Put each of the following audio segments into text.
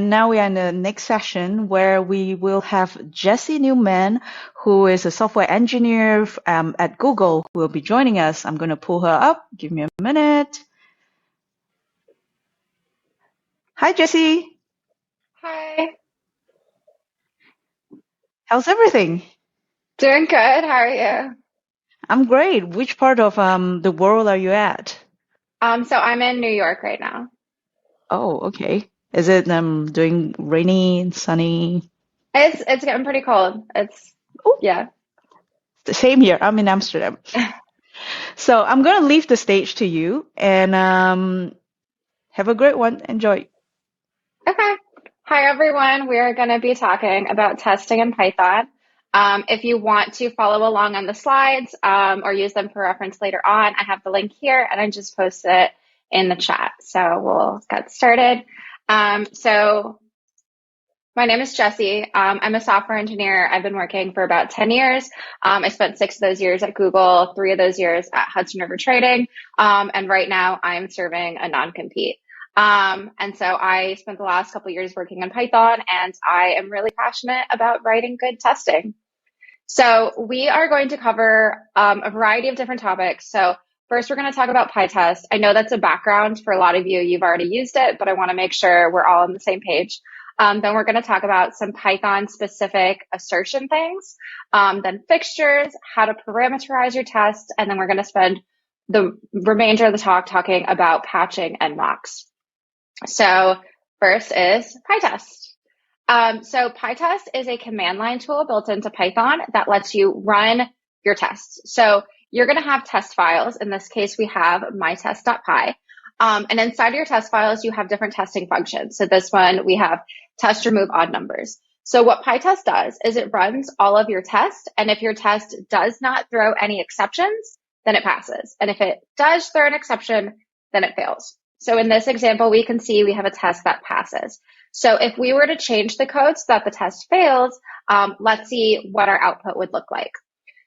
And now we are in the next session where we will have Jessie Newman, who is a software engineer at Google, who will be joining us. I'm going to pull her up. Give me a minute. Hi, Jessie. Hi. How's everything? Doing good. How are you? I'm great. Which part of the world are you at? So I'm in New York right now. Oh, okay. Is it doing rainy, sunny? It's getting pretty cold. Oh, Yeah. the same here. I'm in Amsterdam. So I'm going to leave the stage to you and have a great one. Enjoy. Okay. Hi everyone. We are going to be talking about testing in Python. If you want to follow along on the slides or use them for reference later on, I have the link here and I just posted it in the chat. So we'll get started. So my name is Jessie. I'm a software engineer. I've been working for about 10 years. I spent 6 of those years at Google, 3 of those years at Hudson River Trading. And right now I'm serving a non-compete. And so I spent the last couple of years working in Python, and I am really passionate about writing good testing. So we are going to cover a variety of different topics. So first, we're going to talk about Pytest. I know that's a background for a lot of you. You've already used it, but I want to make sure we're all on the same page. Then we're going to talk about some Python-specific assertion things, then fixtures, how to parameterize your test, and then we're going to spend the remainder of the talk talking about patching and mocks. So first is Pytest. So Pytest is a command line tool built into Python that lets you run your tests. So you're going to have test files. In this case, we have mytest.py. And inside of your test files, you have different testing functions. So this one, we have test remove odd numbers. So what Pytest does is it runs all of your tests. And if your test does not throw any exceptions, then it passes. And if it does throw an exception, then it fails. So in this example, we can see we have a test that passes. So if we were to change the code so that the test fails, let's see what our output would look like.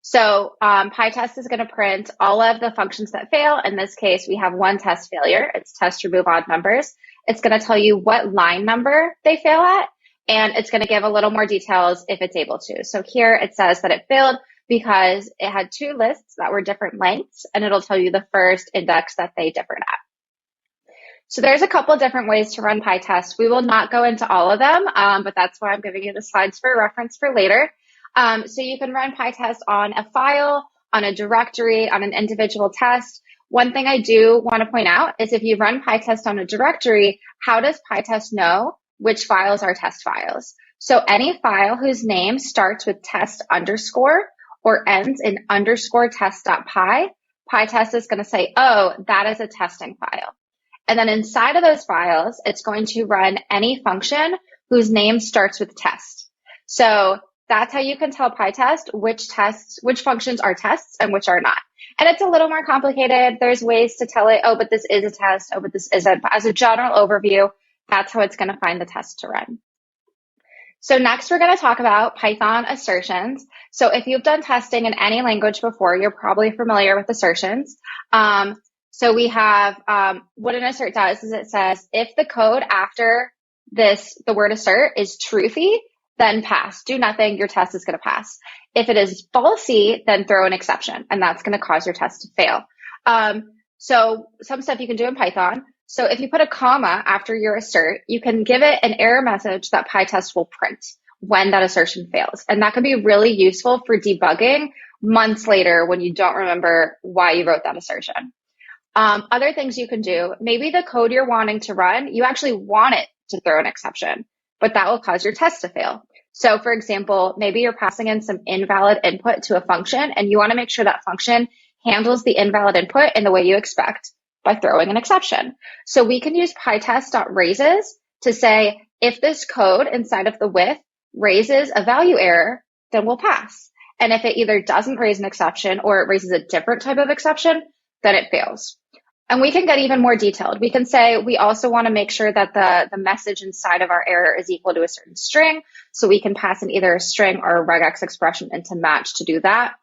So Pytest is going to print all of the functions that fail. In this case, we have one test failure. It's test remove odd numbers. It's going to tell you what line number they fail at, and it's going to give a little more details if it's able to. So here it says that it failed because it had 2 lists that were different lengths, and it'll tell you the first index that they differed at. So there's a couple different ways to run Pytest. We will not go into all of them, but that's why I'm giving you the slides for reference for later. So you can run Pytest on a file, on a directory, on an individual test. One thing I do want to point out is if you run Pytest on a directory, how does Pytest know which files are test files? So any file whose name starts with test underscore or ends in underscore test.py, Pytest is going to say, oh, that is a testing file. And then inside of those files, it's going to run any function whose name starts with test. So that's how you can tell Pytest which functions are tests and which are not. And it's a little more complicated. There's ways to tell it, oh, but this is a test. Oh, but this isn't. But as a general overview, that's how it's going to find the test to run. So next, we're going to talk about Python assertions. So if you've done testing in any language before, you're probably familiar with assertions. So we have what an assert does is it says if the code after the word assert is truthy, then pass. Do nothing. Your test is going to pass. If it is falsy, then throw an exception, and that's going to cause your test to fail. So some stuff you can do in Python. So if you put a comma after your assert, you can give it an error message that Pytest will print when that assertion fails. And that can be really useful for debugging months later when you don't remember why you wrote that assertion. Other things you can do, maybe the code you're wanting to run, you actually want it to throw an exception, but that will cause your test to fail. So for example, maybe you're passing in some invalid input to a function and you want to make sure that function handles the invalid input in the way you expect by throwing an exception. So we can use pytest.raises to say, if this code inside of the with raises a value error, then we'll pass. And if it either doesn't raise an exception or it raises a different type of exception, then it fails. And we can get even more detailed. We can say we also want to make sure that the message inside of our error is equal to a certain string. So we can pass in either a string or a regex expression into match to do that.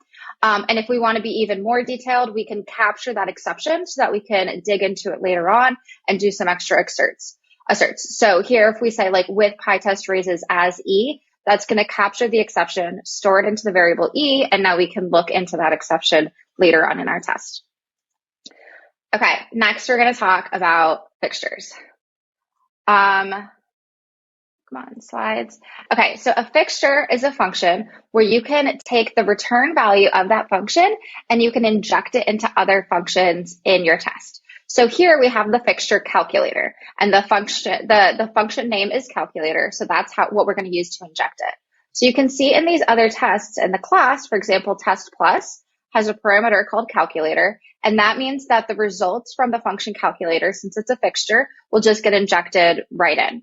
And if we want to be even more detailed, we can capture that exception so that we can dig into it later on and do some extra exerts. asserts. So here, if we say like with Pytest raises as E, that's going to capture the exception, store it into the variable E, and now we can look into that exception later on in our test. Okay, next we're going to talk about fixtures. Come on, slides. Okay, so a fixture is a function where you can take the return value of that function and you can inject it into other functions in your test. So here we have the fixture calculator, and the function name is calculator, so that's what we're going to use to inject it. So you can see in these other tests in the class, for example, test plus has a parameter called calculator, and that means that the results from the function calculator, since it's a fixture, will just get injected right in.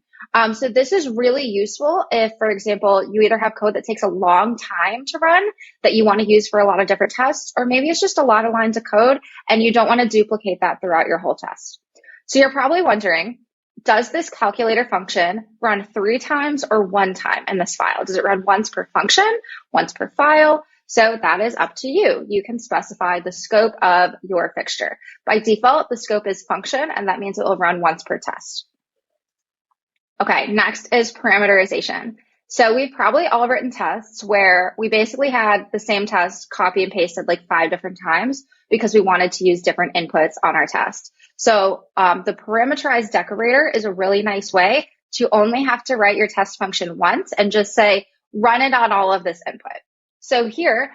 So this is really useful if, for example, you either have code that takes a long time to run that you want to use for a lot of different tests, or maybe it's just a lot of lines of code and you don't want to duplicate that throughout your whole test. So you're probably wondering, does this calculator function run 3 times or 1 time in this file? Does it run once per function, once per file? So that is up to you. You can specify the scope of your fixture. By default, the scope is function, and that means it will run once per test. Okay, next is parameterization. So we've probably all written tests where we basically had the same test copy and pasted like 5 different times because we wanted to use different inputs on our test. So the parametrize decorator is a really nice way to only have to write your test function once and just say, run it on all of this input. So here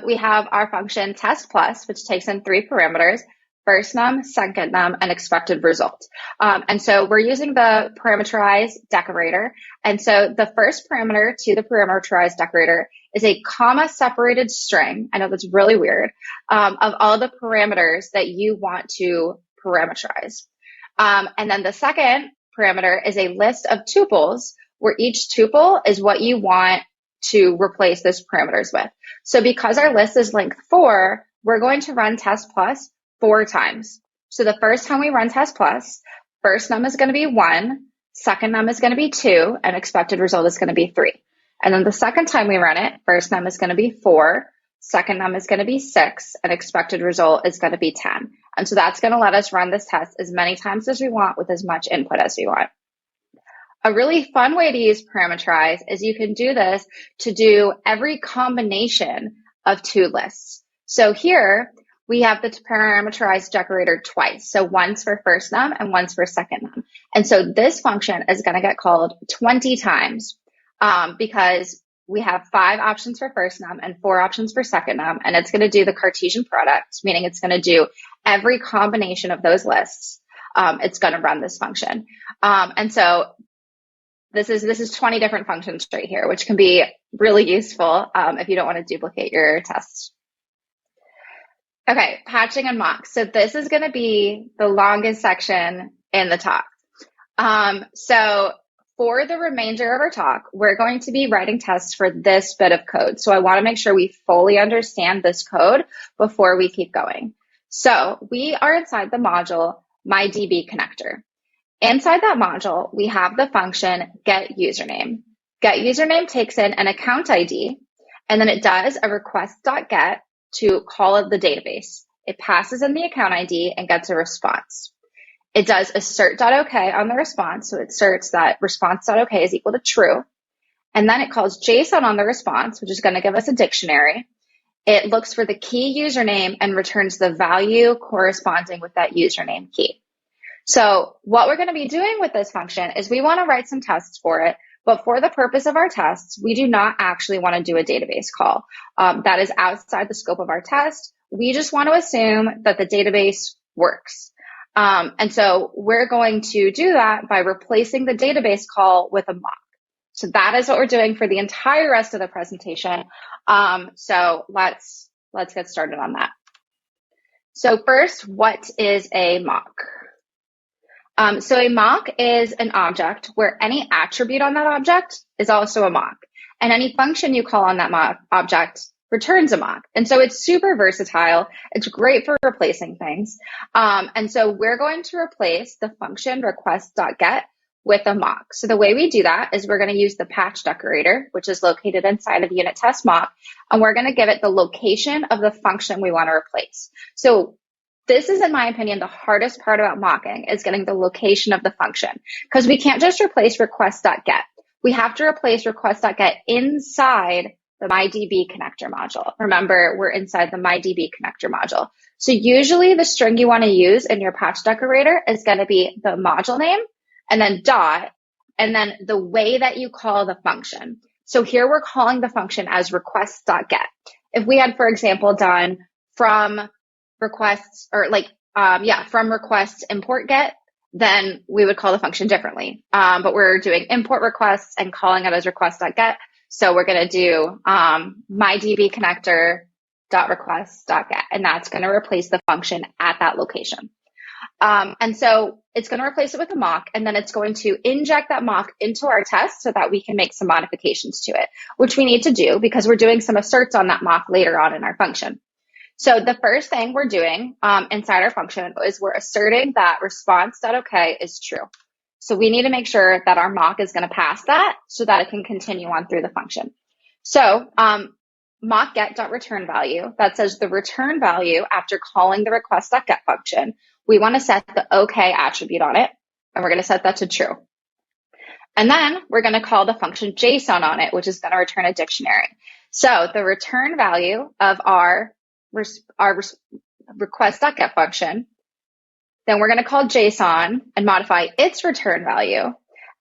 we have our function test plus, which takes in 3 parameters. First num, second num, and expected result. And so we're using the parametrize decorator. And so the first parameter to the parametrize decorator is a comma separated string. I know that's really weird, of all the parameters that you want to parametrize. And then the second parameter is a list of tuples where each tuple is what you want to replace this parameters with. So because our list is length 4, we're going to run test plus 4 times. So the first time we run test plus, first num is going to be 1, second num is going to be 2, and expected result is going to be 3. And then the second time we run it, first num is going to be 4, second num is going to be 6, and expected result is going to be 10. And so that's going to let us run this test as many times as we want with as much input as we want. A really fun way to use parametrize is you can do this to do every combination of 2 lists. So here, we have the parameterize decorator twice. So once for first num and once for second num. And so this function is going to get called 20 times because we have 5 options for first num and 4 options for second num. And it's going to do the Cartesian product, meaning it's going to do every combination of those lists. It's going to run this function. And so this is 20 different functions right here, which can be really useful if you don't want to duplicate your tests. Okay, patching and mock. So this is going to be the longest section in the talk. So for the remainder of our talk, we're going to be writing tests for this bit of code. So I want to make sure we fully understand this code before we keep going. So we are inside the module MyDB connector. Inside that module, we have the function getUsername. GetUsername takes in an account ID, and then it does a request.get to call the database. It passes in the account ID and gets a response. It does assert.ok on the response, so it asserts that response.ok is equal to true. And then it calls JSON on the response, which is going to give us a dictionary. It looks for the key username and returns the value corresponding with that username key. So what we're going to be doing with this function is we want to write some tests for it. But for the purpose of our tests, we do not actually want to do a database call. That is outside the scope of our test. We just want to assume that the database works. And so we're going to do that by replacing the database call with a mock. So that is what we're doing for the entire rest of the presentation. So let's get started on that. So first, what is a mock? So a mock is an object where any attribute on that object is also a mock. And any function you call on that mock object returns a mock. And so it's super versatile. It's great for replacing things. And so we're going to replace the function request.get with a mock. So the way we do that is we're going to use the patch decorator, which is located inside of unittest.mock, and we're going to give it the location of the function we want to replace. So This is, in my opinion, the hardest part about mocking is getting the location of the function, because we can't just replace request.get. We have to replace request.get inside the MyDB connector module. Remember, we're inside the MyDB connector module. So usually the string you want to use in your patch decorator is going to be the module name and then dot, and then the way that you call the function. So here we're calling the function as request.get. If we had, for example, done from requests or from requests import get, then we would call the function differently. But we're doing import requests and calling it as request.get. So we're going to do MyDB connector.request.get, and that's going to replace the function at that location. And so it's going to replace it with a mock, and then it's going to inject that mock into our test so that we can make some modifications to it, which we need to do because we're doing some asserts on that mock later on in our function. So the first thing we're doing inside our function is we're asserting that response.ok is true. So we need to make sure that our mock is going to pass that so that it can continue on through the function. So mock get.return value, that says the return value after calling the request.get function, we want to set the OK attribute on it, and we're going to set that to true. And then we're going to call the function JSON on it, which is going to return a dictionary. So the return value of our request.get function, then we're going to call JSON and modify its return value.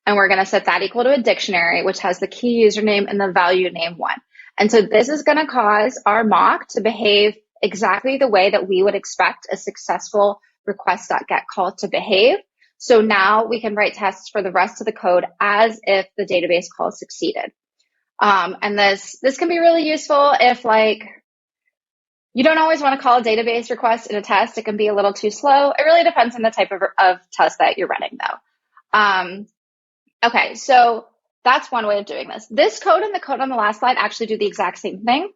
And we're going to set that equal to a dictionary, which has the key username and the value name 1. And so this is going to cause our mock to behave exactly the way that we would expect a successful request.get call to behave. So now we can write tests for the rest of the code as if the database call succeeded. And this can be really useful if you don't always want to call a database request in a test. It can be a little too slow. It really depends on the type of test that you're running, though. Okay, so that's one way of doing this. This code and the code on the last slide actually do the exact same thing.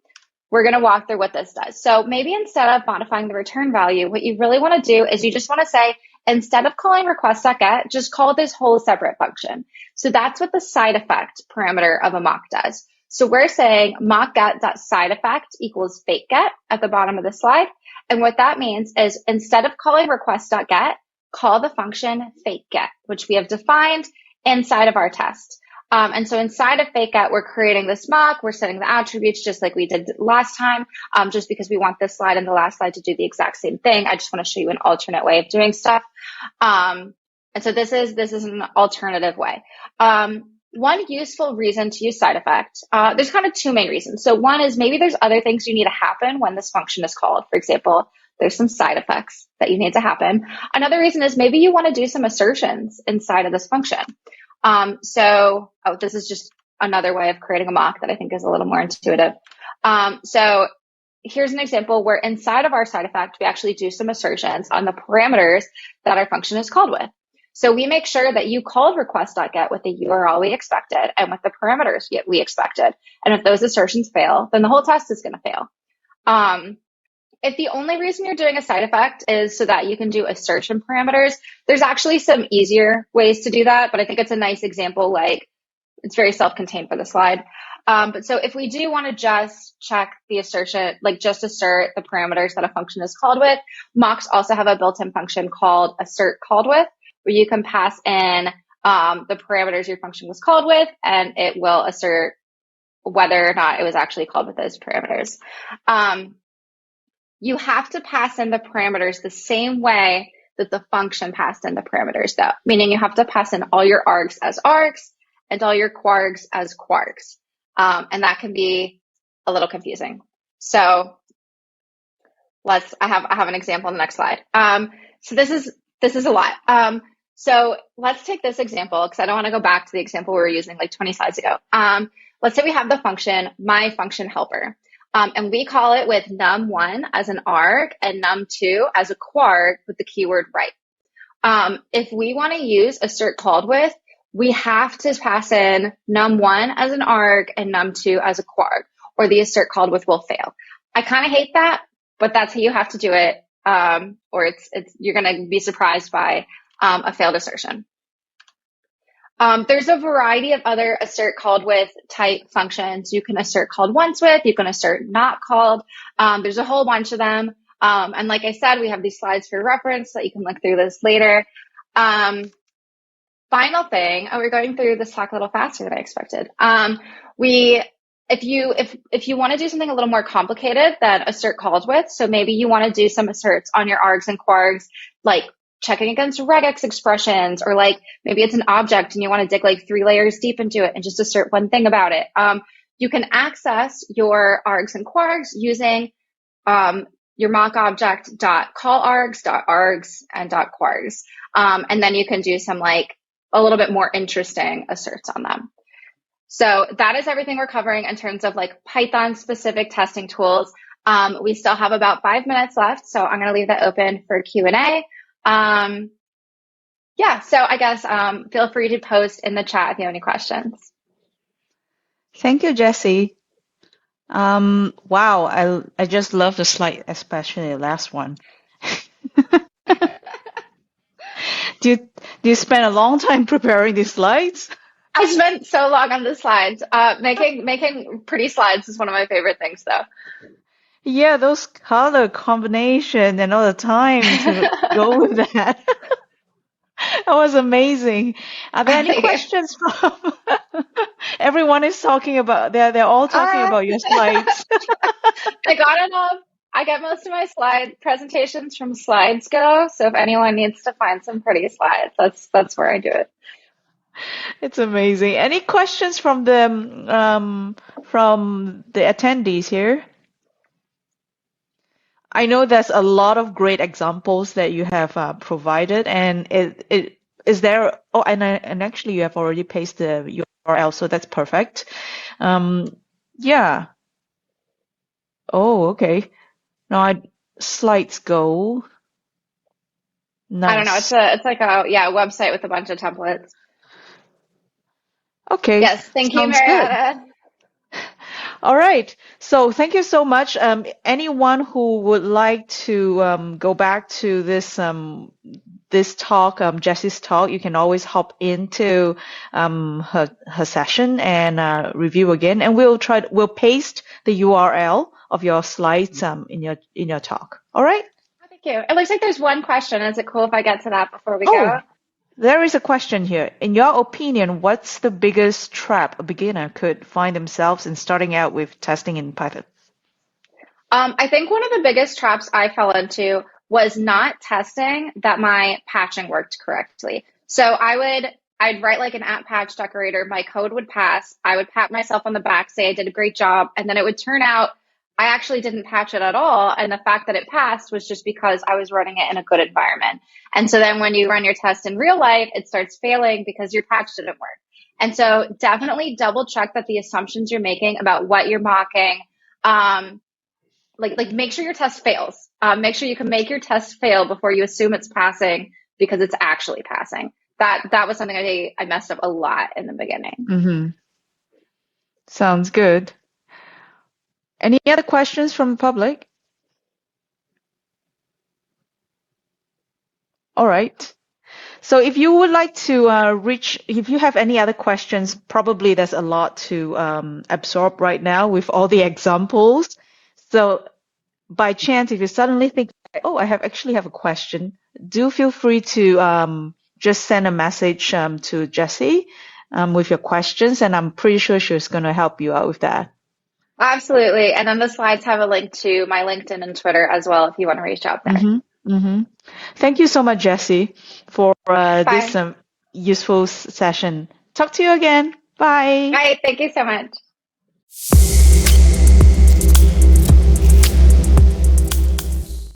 We're going to walk through what this does. So maybe instead of modifying the return value, what you really want to do is you just want to say, instead of calling request.get, just call this whole separate function. So that's what the side effect parameter of a mock does. So we're saying mockget.sideEffect equals fakeGet at the bottom of the slide. And what that means is instead of calling request.get, call the function fakeGet, which we have defined inside of our test. And so inside of fakeGet, we're creating this mock. We're setting the attributes just like we did last time, just because we want this slide and the last slide to do the exact same thing. I just want to show you an alternate way of doing stuff. And so this is an alternative way. One useful reason to use side effect, there's kind of two main reasons. So one is maybe there's other things you need to happen when this function is called. For example, there's some side effects that you need to happen. Another reason is maybe you want to do some assertions inside of this function. This is just another way of creating a mock that I think is a little more intuitive. So here's an example where inside of our side effect, we actually do some assertions on the parameters that our function is called with. So we make sure that you called request.get with the URL we expected and with the parameters we expected. And if those assertions fail, then the whole test is going to fail. If the only reason you're doing a side effect is so that you can do assertion parameters, there's actually some easier ways to do that, but I think it's a nice example, it's very self-contained for the slide. But so if we do want to just check the assertion, just assert the parameters that a function is called with, mocks also have a built-in function called assert called with, where you can pass in the parameters your function was called with, and it will assert whether or not it was actually called with those parameters. You have to pass in the parameters the same way that the function passed in the parameters, though, meaning you have to pass in all your args as args and all your quargs as quargs. And that can be a little confusing. So I have an example on the next slide. So this is a lot. So let's take this example because I don't want to go back to the example we were using 20 slides ago. Let's say we have the function myFunctionHelper. And we call it with num1 as an arg and num2 as a quarg with the keyword right. If we want to use assert called with, we have to pass in num1 as an arg and num2 as a quarg, or the assert called with will fail. I kind of hate that, but that's how you have to do it, or you're going to be surprised by a failed assertion. There's a variety of other assert called with type functions. You can assert called once with, you can assert not called. There's a whole bunch of them. And like I said, we have these slides for reference so that you can look through this later. Final thing, we're going through this talk a little faster than I expected. If you want to do something a little more complicated than assert called with, so maybe you want to do some asserts on your args and kwargs, like checking against regex expressions, or like maybe it's an object and you want to dig like 3 layers deep into it and just assert one thing about it. You can access your args and kwargs using your mock object .callargs, and .kwargs. And then you can do some like a little bit more interesting asserts on them. So that is everything we're covering in terms of like Python specific testing tools. We still have about 5 minutes left, so I'm going to leave that open for Q&A. Yeah, so I guess feel free to post in the chat if you have any questions. Thank you, Jessie. Wow, I just love the slide, especially the last one. Do you spend a long time preparing these slides? I spent so long on the slides. Making pretty slides is one of my favorite things, though. Yeah, those color combination and all the time to go with that. That was amazing. Are there any questions from everyone is talking about they're all talking about your slides. I got enough. I get most of my slide presentations from SlidesGo, so if anyone needs to find some pretty slides, that's where I do it. It's amazing. Any questions from the attendees here? I know there's a lot of great examples that you have provided, and it is there. Oh, and actually you have already pasted the URL, so that's perfect. Yeah. Oh, okay. Now slides go. Nice. I don't know. It's like a website with a bunch of templates. Okay. Yes. Thank you, Marietta. All right. So thank you so much. Anyone who would like to go back to this talk, Jessie's talk, you can always hop into her session and review again. And we'll paste the URL of your slides in your talk. All right. Oh, thank you. It looks like there's one question. Is it cool if I get to that before we go? There is a question here. In your opinion, what's the biggest trap a beginner could find themselves in starting out with testing in Python? I think one of the biggest traps I fell into was not testing that my patching worked correctly. So I'd write like an @patch decorator, my code would pass, I would pat myself on the back, say I did a great job, and then it would turn out I actually didn't patch it at all. And the fact that it passed was just because I was running it in a good environment. And so then when you run your test in real life, it starts failing because your patch didn't work. And so definitely double check that the assumptions you're making about what you're mocking, like make sure your test fails. Make sure you can make your test fail before you assume it's passing because it's actually passing. That was something I messed up a lot in the beginning. Mm-hmm. Sounds good. Any other questions from the public? All right. So if you would like to if you have any other questions, probably there's a lot to absorb right now with all the examples. So by chance, if you suddenly think, oh, I actually have a question, do feel free to just send a message to Jessie with your questions, and I'm pretty sure she's going to help you out with that. Absolutely. And then the slides have a link to my LinkedIn and Twitter as well if you want to reach out there. Mm-hmm. Mm-hmm. Thank you so much, Jessie, for this useful session. Talk to you again. Bye. Bye. Thank you so much.